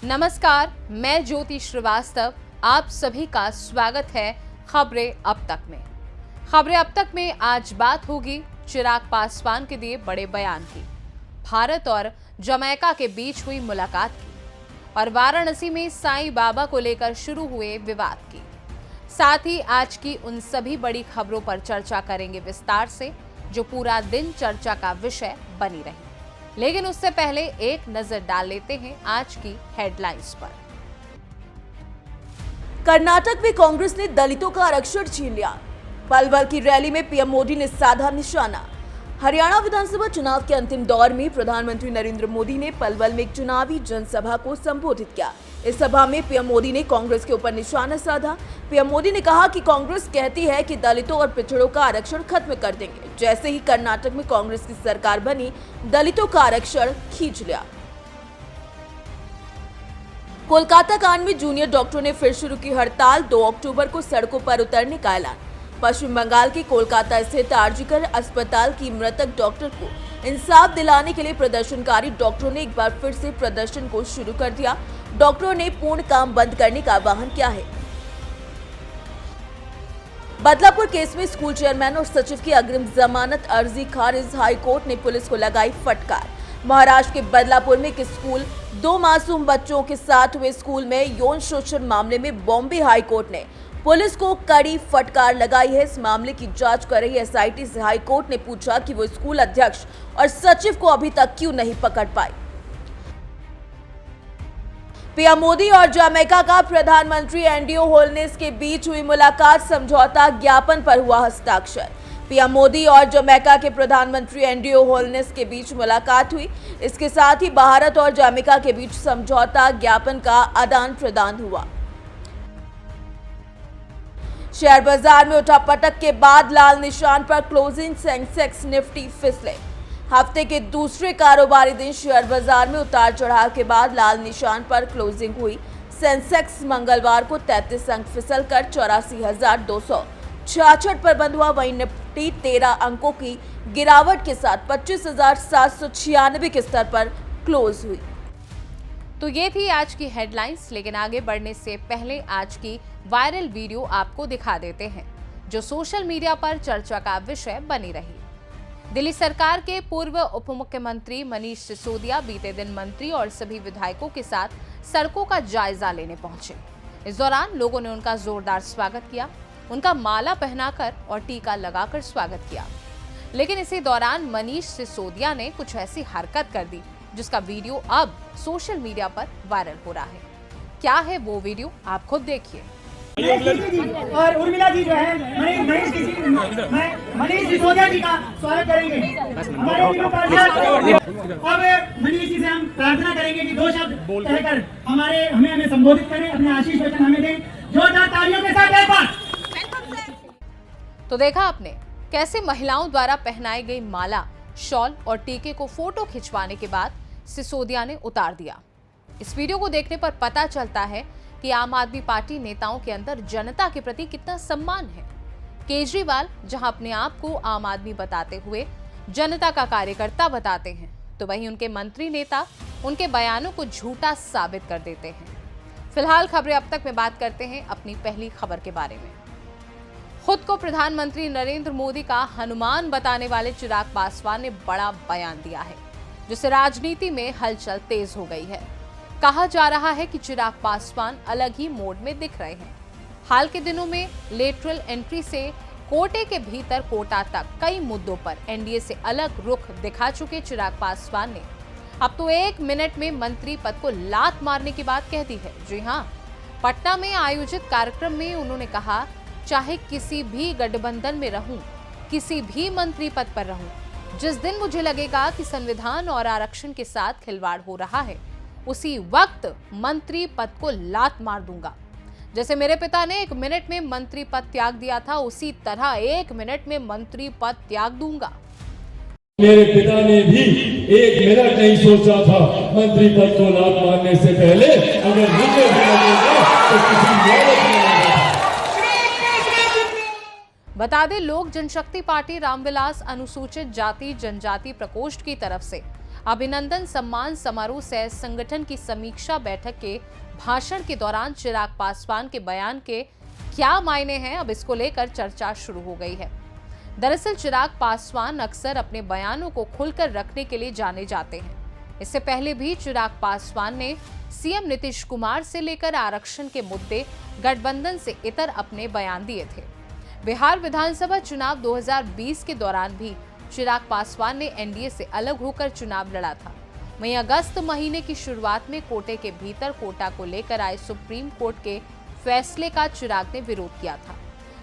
नमस्कार, मैं ज्योति श्रीवास्तव। आप सभी का स्वागत है खबरें अब तक में। खबरें अब तक में आज बात होगी चिराग पासवान के दिए बड़े बयान की, भारत और जमैका के बीच हुई मुलाकात की और वाराणसी में साईं बाबा को लेकर शुरू हुए विवाद की। साथ ही आज की उन सभी बड़ी खबरों पर चर्चा करेंगे विस्तार से, जो पूरा दिन चर्चा का विषय बनी रही। लेकिन उससे पहले एक नजर डाल लेते हैं आज की हेडलाइंस पर। कर्नाटक में कांग्रेस ने दलितों का आरक्षण छीन लिया। पलवल की रैली में पीएम मोदी ने साधा निशाना। हरियाणा विधानसभा चुनाव के अंतिम दौर में प्रधानमंत्री नरेंद्र मोदी ने पलवल में एक चुनावी जनसभा को संबोधित किया। इस सभा में पीएम मोदी ने कांग्रेस के ऊपर निशाना साधा। पीएम मोदी ने कहा कि कांग्रेस कहती है कि दलितों और पिछड़ों का आरक्षण खत्म कर देंगे। जैसे ही कर्नाटक में कांग्रेस की सरकार बनी, दलितों का आरक्षण खींच लिया। कोलकाता कांड में जूनियर डॉक्टरों ने फिर शुरू की हड़ताल। 2 अक्टूबर को सड़कों पर उतरने का ऐलान। पश्चिम बंगाल के कोलकाता स्थित आरजीकर अस्पताल की मृतक डॉक्टर को इंसाफ दिलाने के लिए प्रदर्शनकारी डॉक्टरों ने एक बार फिर से प्रदर्शन को शुरू कर दिया। डॉक्टरों ने पूर्ण काम बंद करने का आह्वान किया है। बदलापुर केस में स्कूल चेयरमैन और सचिव की अग्रिम जमानत अर्जी खारिज। हाईकोर्ट ने पुलिस को लगाई फटकार। महाराष्ट्र के बदलापुर में एक स्कूल 2 मासूम बच्चों के साथ हुए स्कूल में यौन शोषण मामले में बॉम्बे हाईकोर्ट ने पुलिस को कड़ी फटकार लगाई है। इस मामले की जांच कर रही एसआईटी से हाईकोर्ट ने पूछा कि वो स्कूल अध्यक्ष और सचिव को अभी तक क्यों नहीं पकड़ पाई। पीएम मोदी और जमैका का प्रधानमंत्री एंड्रयू होल्नेस के बीच हुई मुलाकात। समझौता ज्ञापन पर हुआ हस्ताक्षर। पीएम मोदी और जमैका के प्रधानमंत्री एंड्रयू होल्नेस के बीच मुलाकात हुई। इसके साथ ही भारत और जमैका के बीच समझौता ज्ञापन का आदान प्रदान हुआ। शेयर बाजार में उठापटक के बाद लाल निशान पर क्लोजिंग। Sensex Nifty फिसले। हफ्ते के दूसरे कारोबारी दिन शेयर बाजार में उतार चढ़ाव के बाद लाल निशान पर क्लोजिंग हुई। सेंसेक्स मंगलवार को 33 अंक फिसलकर 84,266 पर बंद हुआ। वहीं निफ्टी 13 अंकों की गिरावट के साथ 25,796 के स्तर पर क्लोज हुई। तो ये थी आज की हेडलाइंस, लेकिन आगे बढ़ने से पहले आज की वायरल वीडियो आपको दिखा देते हैं, जो सोशल मीडिया पर चर्चा का विषय बनी रही। दिल्ली सरकार के पूर्व उप मुख्यमंत्री मनीष सिसोदिया बीते दिन मंत्री और सभी विधायकों के साथ सड़कों का जायजा लेने पहुंचे। इस दौरान लोगों ने उनका जोरदार स्वागत किया, उनका माला पहनाकर और टीका लगाकर स्वागत किया। लेकिन इसी दौरान मनीष सिसोदिया ने कुछ ऐसी हरकत कर दी जिसका वीडियो अब सोशल मीडिया पर वायरल हो रहा है। क्या है वो वीडियो, आप खुद देखिए। और उर्मिला जी जो है मनीष सिसोदिया जी का स्वागत करेंगे। हमारे अब मनीष जी से हम प्रार्थना करेंगे कि 2 शब्द कहकर हमें संबोधित करें, अपने आशीष वचन हमें दें। जोरदार तालियों के साथ एक बार। तो देखा आपने कैसे महिलाओं द्वारा पहनाई गई माला, शॉल और टीके को फोटो खिंचवाने के बाद सिसोदिया ने उतार दिया। इस वीडियो को देखने पर पता चलता है कि आम आदमी पार्टी नेताओं के अंदर जनता के प्रति कितना सम्मान है। केजरीवाल जहां अपने आप को आम आदमी बताते हुए जनता का कार्यकर्ता बताते हैं, तो वहीं उनके मंत्री नेता उनके बयानों को झूठा साबित कर देते हैं। फिलहाल खबरें अब तक में बात करते हैं अपनी पहली खबर के बारे में। खुद को प्रधानमंत्री नरेंद्र मोदी का हनुमान बताने वाले चिराग पासवान ने बड़ा बयान दिया है, जिससे राजनीति में हलचल तेज हो गई है। कहा जा रहा है कि चिराग पासवान अलग ही मोड में दिख रहे हैं। हाल के दिनों में लेटरल एंट्री से कोटे के भीतर कोटा तक कई मुद्दों पर एनडीए से अलग रुख दिखा चुके चिराग पासवान ने अब तो 1 मिनट में मंत्री पद को लात मारने की बात कह दी है। जी हाँ, पटना में आयोजित कार्यक्रम में उन्होंने कहा, चाहे किसी भी गठबंधन में रहूं, किसी भी मंत्री पद पर रहूं, जिस दिन मुझे लगेगा कि संविधान और आरक्षण के साथ खिलवाड़ हो रहा है, उसी वक्त मंत्री पद को लात मार दूंगा। जैसे मेरे पिता ने 1 मिनट में मंत्री पद त्याग दिया था, उसी तरह 1 मिनट में मंत्री पद त्याग दूंगा। मेरे पिता ने भी 1 मिनट नहीं सोचा था मंत्री पद को लात मारने से पहले, अगर मुझे भी लगेगा तो किसी और को लगेगा। बता दें, लोक जनशक्ति पार्टी रामविलास अनुसूचित जाति जनजाति प्रकोष्ठ की तरफ से अभिनंदन सम्मान समारोह सह संगठन की समीक्षा बैठक के भाषण के दौरान चिराग पासवान के बयान के क्या मायने हैं, अब इसको लेकर चर्चा शुरू हो गई है। दरअसल चिराग पासवान अक्सर अपने बयानों को खुलकर रखने के लिए जाने जाते हैं। इससे पहले भी चिराग पासवान ने सीएम नीतीश कुमार से लेकर आरक्षण के मुद्दे, गठबंधन से इतर अपने बयान दिए थे। बिहार विधानसभा चुनाव 2020 के दौरान भी चिराग पासवान ने एनडीए से अलग होकर चुनाव लड़ा था। वहीं अगस्त महीने की शुरुआत में कोटे के भीतर कोटा को लेकर आए सुप्रीम कोर्ट के फैसले का चिराग ने विरोध किया था।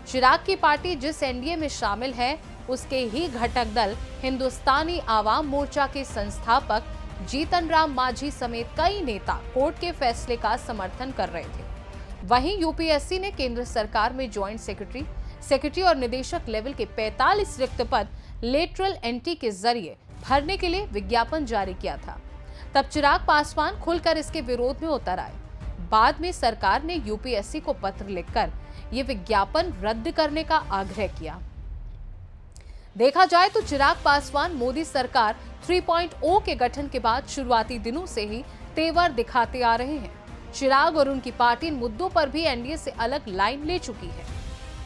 चिराग की पार्टी जिस एनडीए में शामिल है, उसके ही घटक दल हिंदुस्तानी आवाम मोर्चा के संस्थापक जीतन राम मांझी समेत कई नेता कोर्ट के फैसले का समर्थन कर रहे थे। वहीं यूपीएससी ने केंद्र सरकार में ज्वाइंट सेक्रेटरी और निदेशक लेवल के 45 रिक्त पद लेटरल एंट्री के जरिए भरने के लिए विज्ञापन जारी किया था। तब चिराग पासवान खुलकर इसके विरोध में उतर आए। बाद में सरकार ने यूपीएससी को पत्र लिखकर ये विज्ञापन रद्द करने का आग्रह किया। देखा जाए तो चिराग पासवान मोदी सरकार 3.0 के गठन के बाद शुरुआती दिनों से ही तेवर दिखाते आ रहे हैं। चिराग और उनकी पार्टी इन मुद्दों पर भी एनडीए से अलग लाइन ले चुकी है।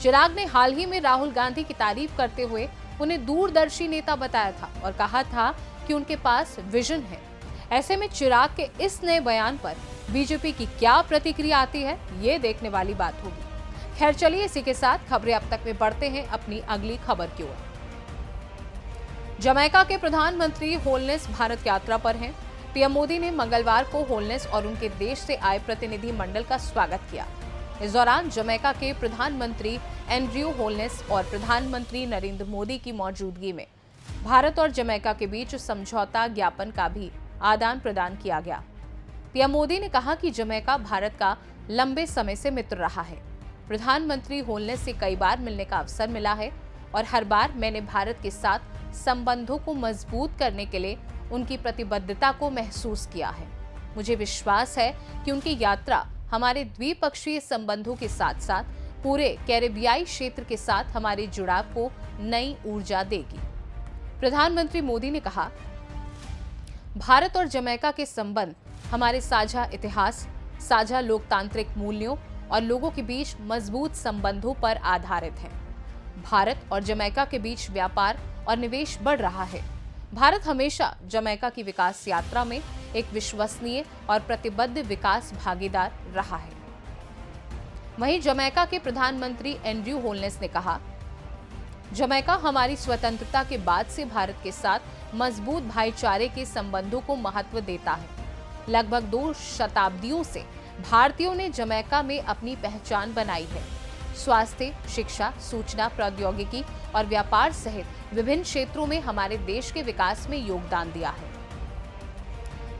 चिराग ने हाल ही में राहुल गांधी की तारीफ करते हुए उन्हें दूरदर्शी नेता बताया था और कहा था कि उनके पास विजन है। ऐसे में चिराग के इस नए बयान पर बीजेपी की क्या प्रतिक्रिया आती है, ये देखने वाली बात होगी। खैर चलिए, इसी के साथ खबरें अब तक में बढ़ते हैं अपनी अगली खबर की ओर। जमैका के प्रधानमंत्री होलनेस भारत यात्रा पर हैं। पीएम मोदी ने मंगलवार को होलनेस और उनके देश से आए प्रतिनिधि मंडल का स्वागत किया। इस दौरान जमैका के प्रधानमंत्री एंड्रयू होलनेस और प्रधानमंत्री नरेंद्र मोदी की मौजूदगी में भारत और जमैका के बीच समझौता ज्ञापन का भी आदान प्रदान किया गया। पीएम मोदी ने कहा कि जमैका भारत का लंबे समय से मित्र रहा है। प्रधानमंत्री होलनेस से कई बार मिलने का अवसर मिला है और हर बार मैंने भारत के साथ संबंधों को मजबूत करने के लिए उनकी प्रतिबद्धता को महसूस किया है। मुझे विश्वास है कि उनकी यात्रा हमारे द्विपक्षीय संबंधों के साथ साथ पूरे कैरेबियाई क्षेत्र के साथ हमारे जुड़ाव को नई ऊर्जा देगी। प्रधानमंत्री मोदी ने कहा, भारत और जमैका के संबंध हमारे साझा इतिहास, साझा लोकतांत्रिक मूल्यों और लोगों के बीच मजबूत संबंधों पर आधारित हैं। भारत और जमैका के बीच व्यापार और निवेश बढ़ रहा है। भारत हमेशा जमैका की विकास यात्रा में एक विश्वसनीय और प्रतिबद्ध विकास भागीदार रहा है। वहीं जमैका के प्रधानमंत्री एंड्रयू होलनेस ने कहा, जमैका हमारी स्वतंत्रता के बाद से भारत के साथ मजबूत भाईचारे के संबंधों को महत्व देता है। लगभग 2 शताब्दियों से भारतीयों ने जमैका में अपनी पहचान बनाई है। स्वास्थ्य, शिक्षा, सूचना प्रौद्योगिकी और व्यापार सहित विभिन्न क्षेत्रों में हमारे देश के विकास में योगदान दिया है।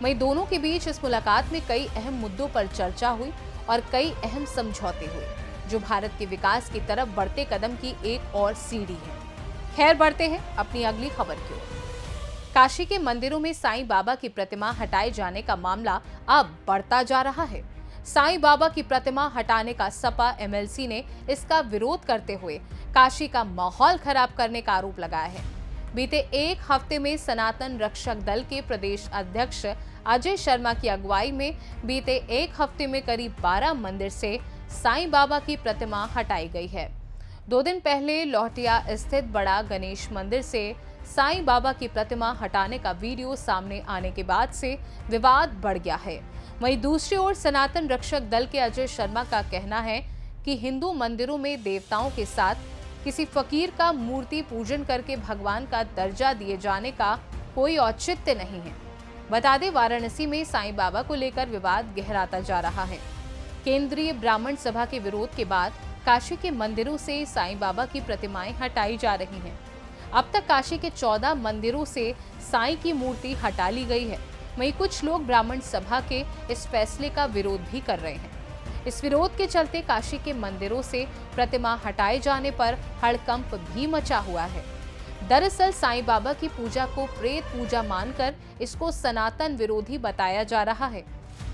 वहीं दोनों के बीच इस मुलाकात में कई अहम मुद्दों पर चर्चा हुई और कई अहम समझौते हुए, जो भारत के विकास की तरफ बढ़ते कदम की एक और सीढ़ी है। खैर बढ़ते हैं अपनी अगली खबर की ओर। काशी के मंदिरों में साईं बाबा की प्रतिमा हटाए जाने का मामला अब बढ़ता जा रहा है। साईं बाबा की प्रतिमा हटाने का सपा एमएलसी ने इसका विरोध करते हुए काशी का माहौल खराब करने का आरोप लगाया है। बीते एक हफ्ते में सनातन रक्षक दल के प्रदेश अध्यक्ष अजय शर्मा की अगुवाई में बीते एक हफ्ते में करीब 12 मंदिर से साईं बाबा की प्रतिमा हटाई गई है। 2 दिन पहले लोहटिया स्थित बड़ा गणेश मंदिर से साईं बाबा की प्रतिमा हटाने का वीडियो सामने आने के बाद से विवाद बढ़ गया है। वहीं दूसरी ओर सनातन रक्षक दल के अजय शर्मा का कहना है कि हिंदू मंदिरों में देवताओं के साथ किसी फकीर का मूर्ति पूजन करके भगवान का दर्जा दिए जाने का कोई औचित्य नहीं है। बता दें, वाराणसी में साईं बाबा को लेकर विवाद गहराता जा रहा है। केंद्रीय ब्राह्मण सभा के विरोध के बाद काशी के मंदिरों से साईं बाबा की प्रतिमाएं हटाई जा रही हैं। अब तक काशी के 14 मंदिरों से साईं की मूर्ति हटा ली गई है। वहीं कुछ लोग ब्राह्मण सभा के इस फैसले का विरोध भी कर रहे हैं। इस विरोध के चलते काशी के मंदिरों से प्रतिमा हटाए जाने पर हड़कंप भी मचा हुआ है। दरअसल साईं बाबा की पूजा को प्रेत पूजा मानकर इसको सनातन विरोधी बताया जा रहा है।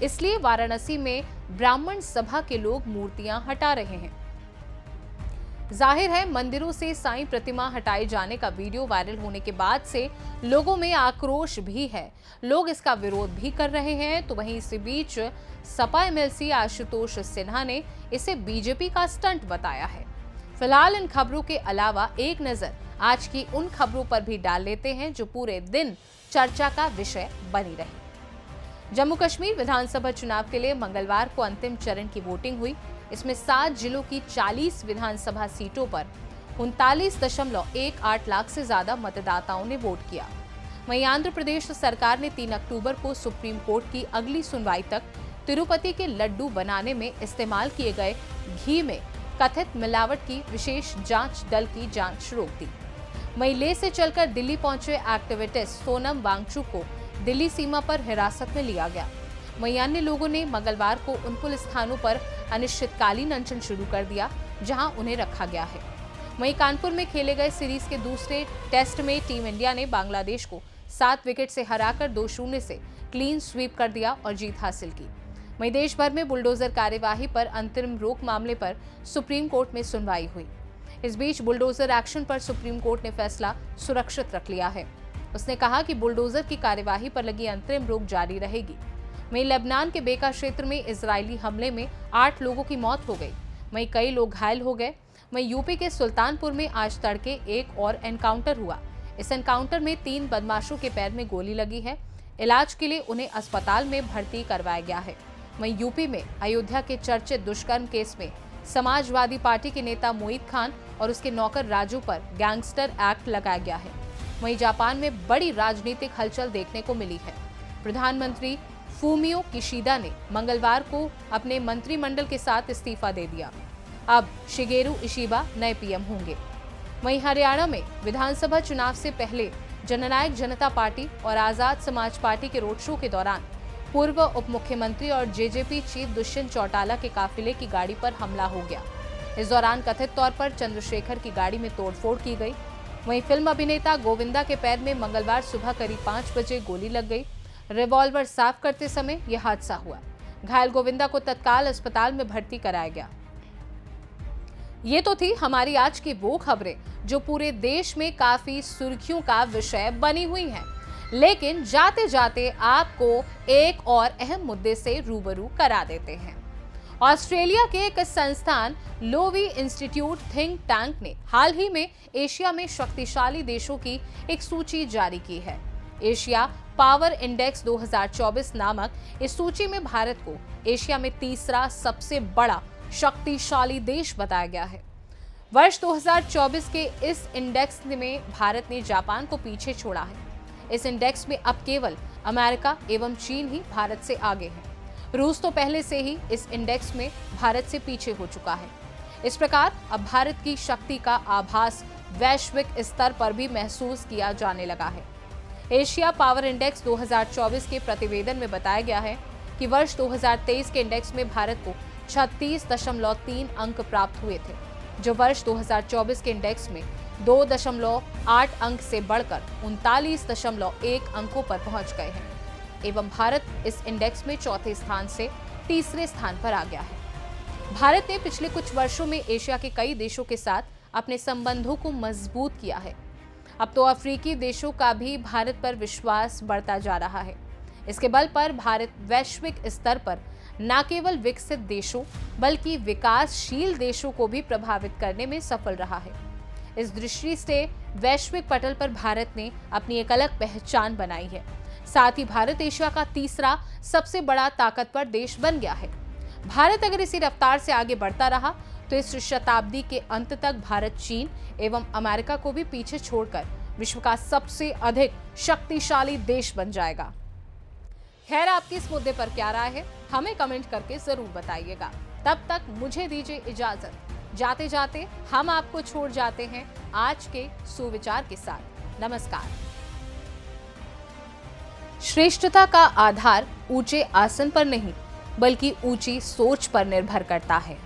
इसलिए वाराणसी में ब्राह्मण सभा के लोग मूर्तियां हटा रहे हैं। जाहिर है मंदिरों से साईं प्रतिमा हटाए जाने का वीडियो वायरल होने के बाद से लोगों में आक्रोश भी है। लोग इसका विरोध भी कर रहे हैं। तो वहीं इसी बीच सपा एमएलसी आशुतोष सिन्हा ने इसे बीजेपी का स्टंट बताया है। फिलहाल इन खबरों के अलावा एक नजर आज की उन खबरों पर भी डाल लेते हैं जो पूरे दिन चर्चा का विषय बनी रही। जम्मू कश्मीर विधानसभा चुनाव के लिए मंगलवार को अंतिम चरण की वोटिंग हुई। इसमें 7 जिलों की 40 विधानसभा सीटों पर 39.18 लाख से ज्यादा मतदाताओं ने वोट किया। वहीं आंध्र प्रदेश सरकार ने 3 अक्टूबर को सुप्रीम कोर्ट की अगली सुनवाई तक तिरुपति के लड्डू बनाने में इस्तेमाल किए गए घी में कथित मिलावट की विशेष जांच दल की जांच रोक दी। वहीं लेह से चलकर दिल्ली पहुंचे एक्टिविस्ट सोनम वांगचुक को दिल्ली सीमा पर हिरासत में लिया गया। वहीं अन्य लोगों ने मंगलवार को उन पुलिस थानों पर अनिश्चितकालीन अनशन शुरू कर दिया जहां उन्हें रखा गया है। वहीं कानपुर में खेले गए सीरीज के दूसरे टेस्ट में टीम इंडिया ने बांग्लादेश को 7 विकेट से हराकर 2-0 से क्लीन स्वीप कर दिया और जीत हासिल की। वहीं देश भर में बुलडोजर कार्यवाही पर अंतरिम रोक मामले पर सुप्रीम कोर्ट में सुनवाई हुई। इस बीच बुलडोजर एक्शन पर सुप्रीम कोर्ट ने फैसला सुरक्षित रख लिया है। उसने कहा कि बुलडोजर की कार्यवाही पर लगी अंतरिम रोक जारी रहेगी। वहीं लेबनान के बेका क्षेत्र में इजरायली हमले में 8 लोगों की मौत हो गई। वहीं कई लोग घायल हो गए। वहीं यूपी के सुल्तानपुर में आज तड़के एक और एनकाउंटर हुआ। इस एनकाउंटर में 3 बदमाशों के पैर में गोली लगी है। इलाज के लिए उन्हें अस्पताल में भर्ती करवाया गया है। वहीं यूपी में अयोध्या के चर्चित दुष्कर्म केस में समाजवादी पार्टी के नेता मोहित खान और उसके नौकर राजू पर गैंगस्टर एक्ट लगाया गया है। वहीं जापान में बड़ी राजनीतिक हलचल देखने को मिली है। प्रधानमंत्री फूमियो किशिदा ने मंगलवार को अपने मंत्रिमंडल के साथ इस्तीफा दे दिया। अब शिगेरू इशिबा नए पीएम होंगे। वहीं हरियाणा में विधानसभा चुनाव से पहले जननायक जनता पार्टी और आजाद समाज पार्टी के रोड शो के दौरान पूर्व उप मुख्यमंत्री और जेजेपी चीफ दुष्यंत चौटाला के काफिले की गाड़ी पर हमला हो गया। इस दौरान कथित तौर पर चंद्रशेखर की गाड़ी में तोड़फोड़ की गई। वहीं फिल्म अभिनेता गोविंदा के पैर में मंगलवार सुबह करीब 5 बजे गोली लग गई। रिवॉल्वर साफ करते समय यह हादसा हुआ। घायल गोविंदा को तत्काल अस्पताल में भर्ती कराया गया। ये तो थी हमारी आज की वो खबरें जो पूरे देश में काफी सुर्खियों का विषय बनी हुई हैं। लेकिन जाते जाते आपको एक और अहम मुद्दे से रूबरू करा देते हैं। ऑस्ट्रेलिया के एक संस्थान लोवी इंस्टीट्यूट थिंक टैंक ने हाल ही में एशिया में शक्तिशाली देशों की एक सूची जारी की है। एशिया पावर इंडेक्स 2024 नामक इस सूची में भारत को एशिया में तीसरा सबसे बड़ा शक्तिशाली देश बताया गया है। वर्ष 2024 के इस इंडेक्स में भारत ने जापान को पीछे छोड़ा है। इस इंडेक्स में अब केवल अमेरिका एवं चीन ही भारत से आगे है। रूस तो पहले से ही इस इंडेक्स में भारत से पीछे हो चुका है। इस प्रकार अब भारत की शक्ति का आभास वैश्विक स्तर पर भी महसूस किया जाने लगा है। एशिया पावर इंडेक्स 2024 के प्रतिवेदन में बताया गया है कि वर्ष 2023 के इंडेक्स में भारत को 36.3 अंक प्राप्त हुए थे, जो वर्ष 2024 के इंडेक्स में 2.8 अंक से बढ़कर 39.1 अंकों पर पहुंच गए हैं एवं भारत इस इंडेक्स में चौथे स्थान से तीसरे स्थान पर आ गया है। भारत ने पिछले कुछ वर्षों में एशिया के कई देशों के साथ अपने संबंधों को मजबूत किया है। अब तो अफ्रीकी देशों का भी भारत पर विश्वास बढ़ता जा रहा है। इसके बल पर भारत वैश्विक स्तर पर न केवल विकसित देशों बल्कि विकासशील देशों को भी प्रभावित करने में सफल रहा है। इस दृष्टि से वैश्विक पटल पर भारत ने अपनी एक अलग पहचान बनाई है। साथ ही भारत एशिया का तीसरा सबसे बड़ा ताकतवर देश बन गया है। भारत अगर इसी रफ्तार से आगे बढ़ता रहा तो इस शताब्दी के अंत तक भारत चीन एवं अमेरिका को भी पीछे छोड़कर विश्व का सबसे अधिक शक्तिशाली देश बन जाएगा। खैर, आपकी इस मुद्दे पर क्या राय है, हमें कमेंट करके जरूर बताइएगा। तब तक मुझे दीजिए इजाजत। जाते जाते हम आपको छोड़ जाते हैं आज के सुविचार के साथ। नमस्कार। श्रेष्ठता का आधार ऊंचे आसन पर नहीं बल्कि ऊंची सोच पर निर्भर करता है।